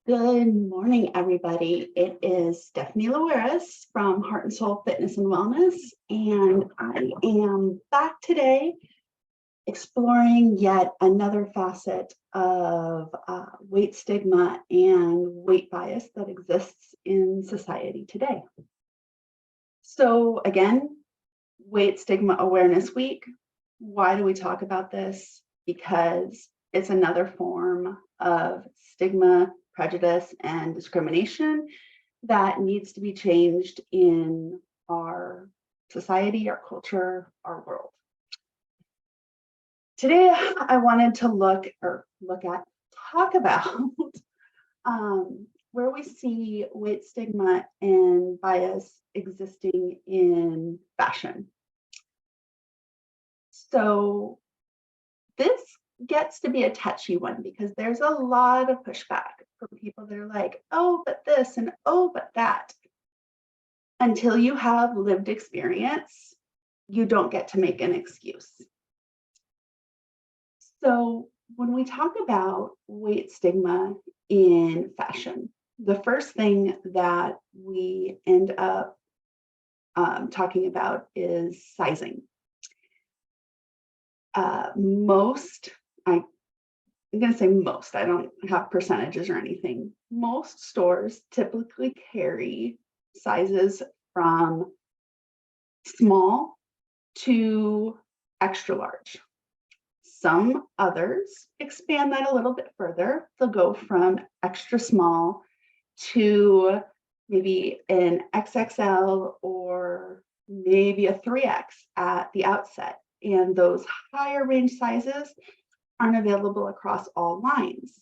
Good morning, everybody. It is Stephanie Loeris from Heart and Soul Fitness and Wellness, and I am back today exploring yet another facet of weight stigma and weight bias that exists in society today. So again, Weight Stigma Awareness Week. Why do we talk about this? Because it's another form of stigma, prejudice, and discrimination that needs to be changed in our society, our culture, our world. Today, I wanted to talk about where we see weight stigma and bias existing in fashion. So this gets to be a touchy one because there's a lot of pushback from people that are like, oh, but this and oh, but that. Until you have lived experience, you don't get to make an excuse. So when we talk about weight stigma in fashion, the first thing that we end up talking about is sizing. I'm going to say most, I don't have percentages or anything. Most stores typically carry sizes from small to extra large. Some others expand that a little bit further. They'll go from extra small to maybe an XXL or maybe a 3X at the outset. And those higher range sizes aren't available across all lines.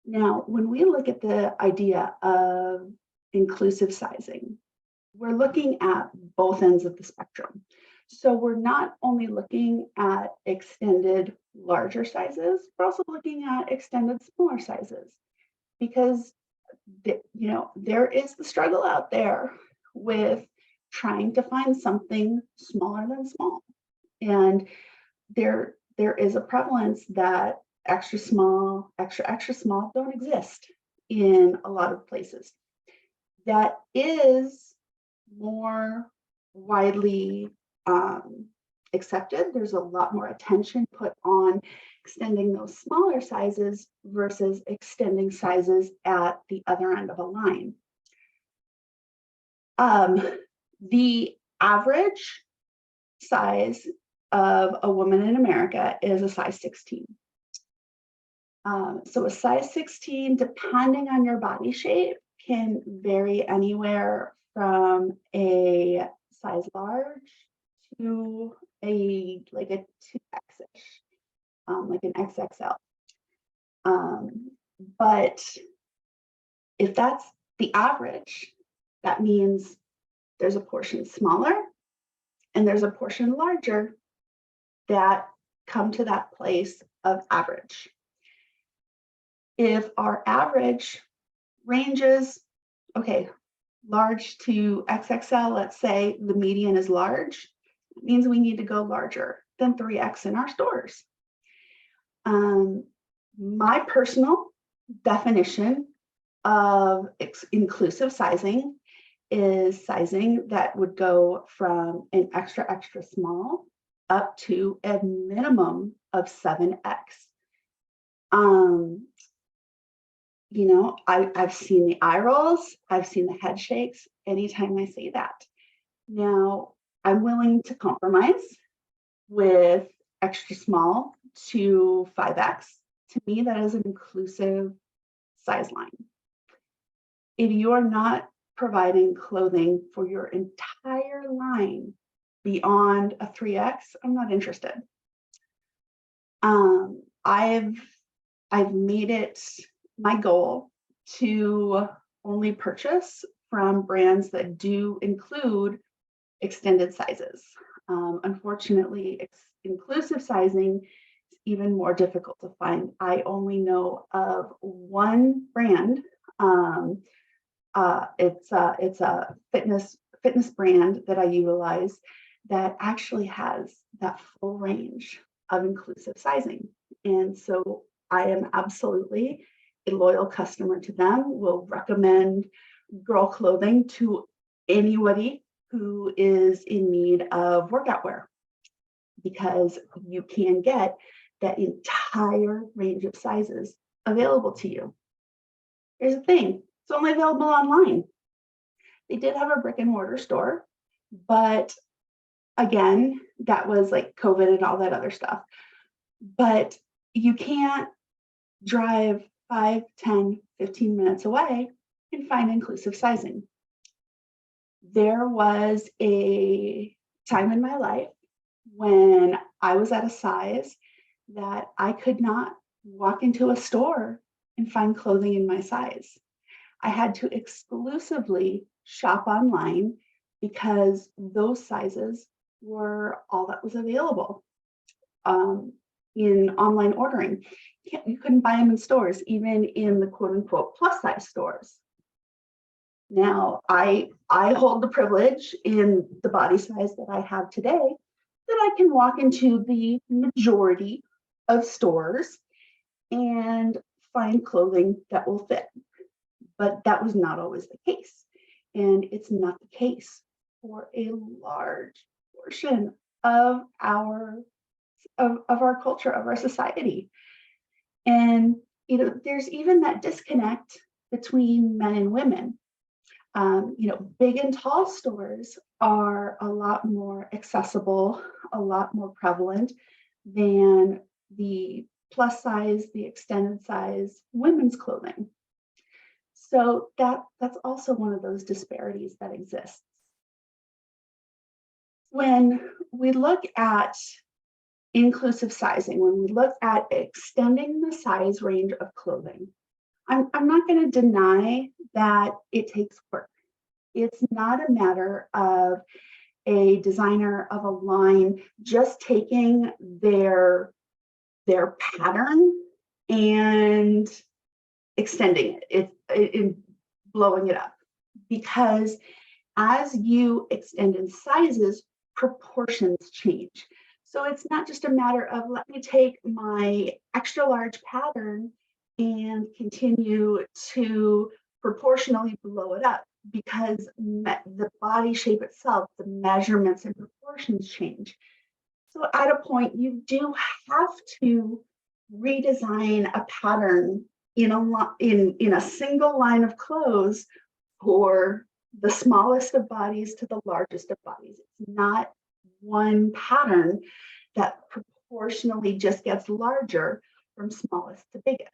Now, when we look at the idea of inclusive sizing, we're looking at both ends of the spectrum. So we're not only looking at extended larger sizes, we're also looking at extended smaller sizes because there is the struggle out there with trying to find something smaller than small. And there is a prevalence that extra small, extra small don't exist in a lot of places. That is more widely accepted. There's a lot more attention put on extending those smaller sizes versus extending sizes at the other end of a line. The average size of a woman in America is a size 16. So a size 16, depending on your body shape, can vary anywhere from a size large to a 2X-ish, like an XXL. But if that's the average, that means there's a portion smaller and there's a portion larger that come to that place of average. If our average ranges, okay, large to XXL, let's say the median is large, it means we need to go larger than 3X in our stores. My personal definition of inclusive sizing is sizing that would go from an extra small up to a minimum of 7X. I've seen the eye rolls, I've seen the head shakes anytime I say that. Now, I'm willing to compromise with extra small to 5X. To me, that is an inclusive size line. If you are not providing clothing for your entire line beyond a 3X, I'm not interested. I've made it my goal to only purchase from brands that do include extended sizes. Unfortunately, inclusive sizing is even more difficult to find. I only know of one brand. It's a fitness brand that I utilize that actually has that full range of inclusive sizing. And so I am absolutely a loyal customer to them will recommend girl clothing to anybody who is in need of workout wear, because you can get that entire range of sizes available to you. Here's the thing, it's only available online. They did have a brick and mortar store, but again, that was like COVID and all that other stuff. But you can't drive 5, 10, 15 minutes away and find inclusive sizing. There was a time in my life when I was at a size that I could not walk into a store and find clothing in my size. I had to exclusively shop online because those sizes were all that was available in online ordering. You couldn't buy them in stores, even in the quote unquote plus size stores. Now, I hold the privilege in the body size that I have today that I can walk into the majority of stores and find clothing that will fit. But that was not always the case. And it's not the case for a large portion of our culture, of our society. And there's even that disconnect between men and women. Big and tall stores are a lot more accessible, a lot more prevalent than the plus size, the extended size women's clothing. So that's also one of those disparities that exists. When we look at inclusive sizing, when we look at extending the size range of clothing, I'm not going to deny that it takes work. It's not a matter of a designer of a line just taking their pattern and extending it, blowing it up. Because as you extend in sizes, proportions change. So it's not just a matter of let me take my extra large pattern and continue to proportionally blow it up, because the body shape itself, the measurements and proportions change. So at a point, you do have to redesign a pattern in a single line of clothes for the smallest of bodies to the largest of bodies. It's not one pattern that proportionally just gets larger from smallest to biggest.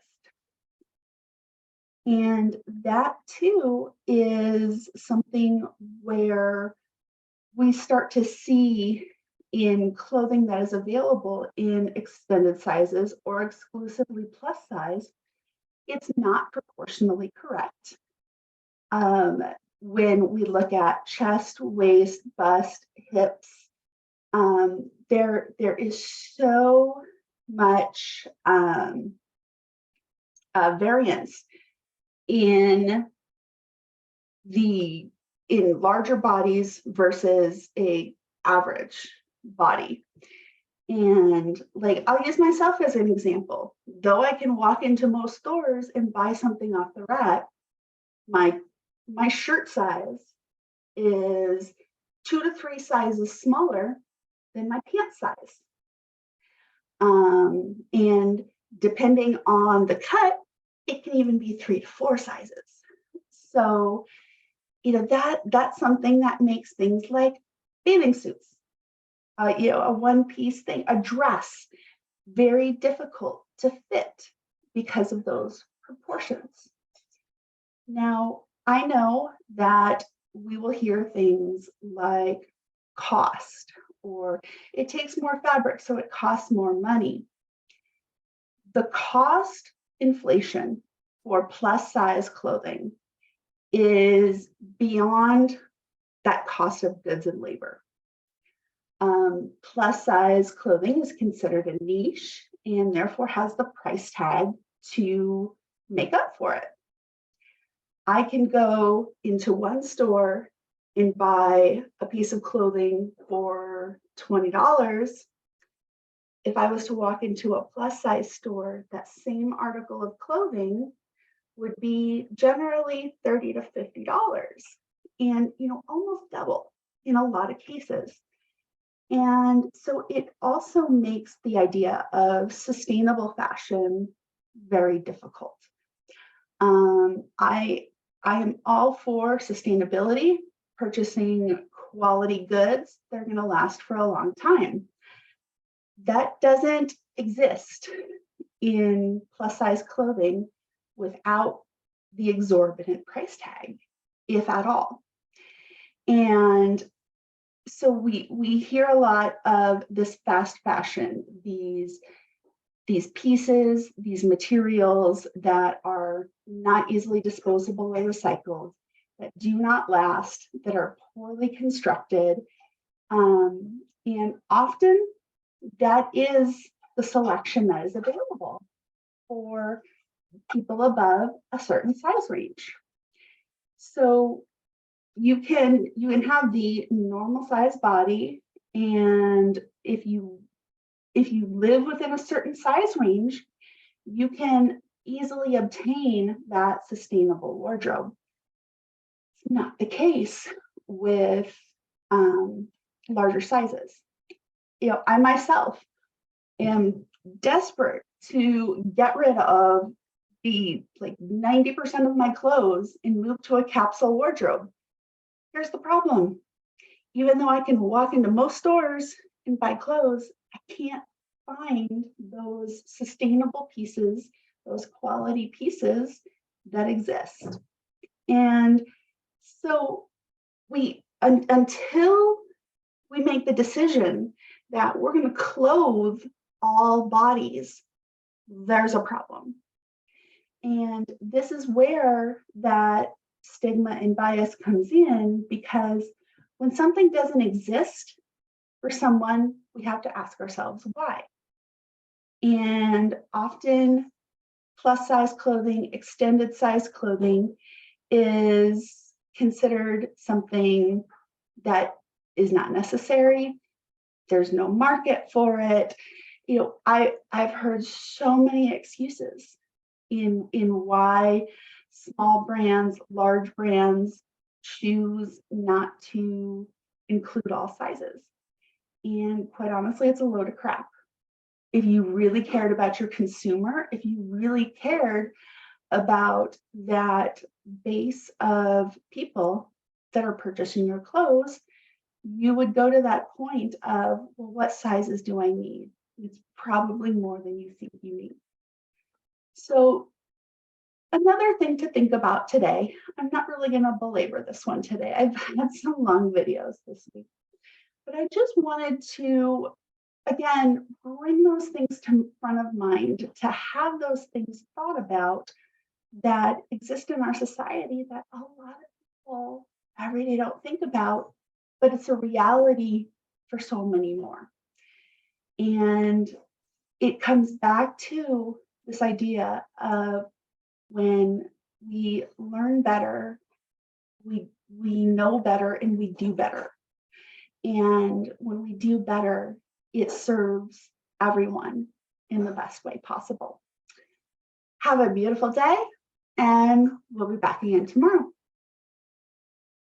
And that too is something where we start to see in clothing that is available in extended sizes or exclusively plus size, it's not proportionally correct. When we look at chest, waist, bust, hips, there is so much variance in larger bodies versus a average body. And like, I'll use myself as an example. Though I can walk into most stores and buy something off the rack, my shirt size is 2 to 3 sizes smaller than my pant size. And depending on the cut, it can even be 3 to 4 sizes. So, that's something that makes things like bathing suits, a one-piece thing, a dress, very difficult to fit because of those proportions. Now, I know that we will hear things like cost, or it takes more fabric, so it costs more money. The cost inflation for plus size clothing is beyond that cost of goods and labor. Plus size clothing is considered a niche and therefore has the price tag to make up for it. I can go into one store and buy a piece of clothing for $20. If I was to walk into a plus size store, that same article of clothing would be generally $30 to $50, and almost double in a lot of cases. And so it also makes the idea of sustainable fashion very difficult. I am all for sustainability, purchasing quality goods. They're going to last for a long time. That doesn't exist in plus size clothing without the exorbitant price tag, if at all. And so we hear a lot of this fast fashion, these pieces, these materials that are not easily disposable or recycled, that do not last, that are poorly constructed. And often that is the selection that is available for people above a certain size range. So you can have the normal size body, and if you live within a certain size range, you can easily obtain that sustainable wardrobe. It's not the case with larger sizes. I myself am desperate to get rid of the 90% of my clothes and move to a capsule wardrobe. Here's the problem. Even though I can walk into most stores and buy clothes, I can't find those sustainable pieces, those quality pieces that exist. And so until we make the decision that we're going to clothe all bodies, there's a problem. And this is where that stigma and bias comes in, because when something doesn't exist for someone, we have to ask ourselves why. And often plus size clothing, extended size clothing is considered something that is not necessary. There's no market for it. I've heard so many excuses in why small brands, large brands choose not to include all sizes. And quite honestly, it's a load of crap. If you really cared about your consumer, if you really cared about that base of people that are purchasing your clothes, you would go to that point of, well, what sizes do I need? It's probably more than you think you need. So another thing to think about today, I'm not really going to belabor this one today. I've had some long videos this week, but I just wanted to, again, bring those things to front of mind, to have those things thought about that exist in our society that a lot of people every day don't think about, but it's a reality for so many more. And it comes back to this idea of when we learn better, we know better, and we do better. And when we do better, it serves everyone in the best way possible. Have a beautiful day, and we'll be back again tomorrow.